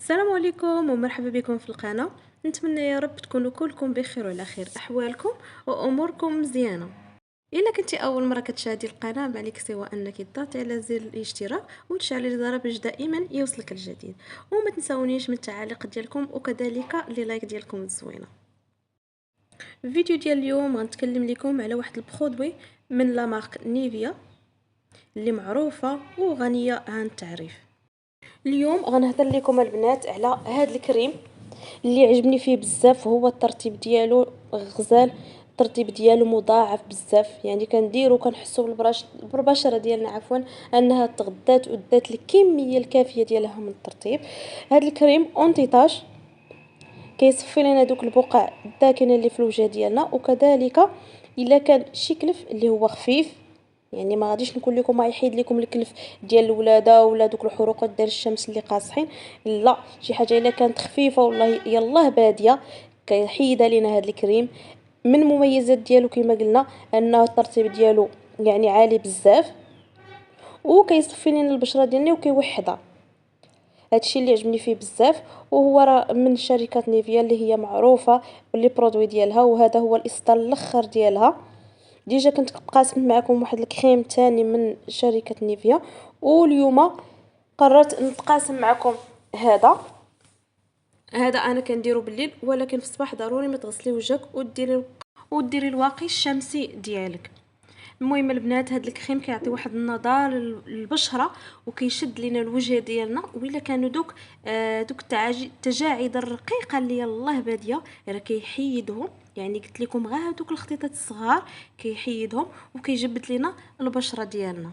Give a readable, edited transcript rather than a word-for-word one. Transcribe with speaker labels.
Speaker 1: السلام عليكم ومرحبا بكم في القناة. نتمنى يا رب تكونوا كلكم بخير وعلى خير احوالكم واموركم مزيانه. الا كنتي اول مره كتشاهدي القناه ما عليك سوى انك تضغطي على زر الاشتراك وتشعلي الجرس باش دائما يوصلك الجديد، وما تنسونيش من التعاليق ديالكم وكذلك لي لايك ديالكم الزوينه. الفيديو ديال اليوم غنتكلم لكم على واحد البرودوي من لا مارك نيفيا اللي معروفه وغنيه عن التعريف. اليوم غنهضر لكم البنات على هذا الكريم اللي عجبني فيه بزاف، هو الترتيب ديالو غزال، الترتيب ديالو مضاعف بزاف، يعني كنديرو كنحسوا بالبشره ديالنا عفوا انها تغدات ودات الكميه الكافيه ديالها من الترطيب. هذا الكريم اونتي تاج كيصفي لنا دوك البقع الداكنه اللي في الوجه ديالنا، وكذلك الا كان شي كلف اللي هو خفيف، يعني ما غاديش نقول لكم ما يحيد لكم الكلف ديال الولاده ولا دوك الحروقات ديال الشمس اللي قاصحين، لا شي حاجه الا كانت خفيفه والله يلاه باديه كيحيدها لينا هذا الكريم. من المميزات ديالو كما قلنا انه الترطيب ديالو يعني عالي بزاف، وكيصفي لنا البشره ديالنا وكيوحدها. هادشي اللي عجبني فيه بزاف، وهو راه من شركه نيفيا اللي هي معروفه باللي برودوي ديالها، وهذا هو الاصدار الاخر ديالها. ديجا كنت قاسمت معكم واحد الكريم تاني من شركه نيفيا، واليوم قررت نتقاسم معكم هذا انا كنديرو بالليل، ولكن في الصباح ضروري ما تغسلي وجهك وديري الواقي الشمسي ديالك. المهم البنات هاد الكريم كيعطي واحد النضاره للبشره وكيشد لينا الوجه ديالنا، وإلا كانوا دوك التجاعيد الرقيقه اللي يلاه باديه راه كيحيدهم، يعني قلت لكم غير هذوك الخطيطات الصغار كيحيدهم وكيجبد لينا البشره ديالنا.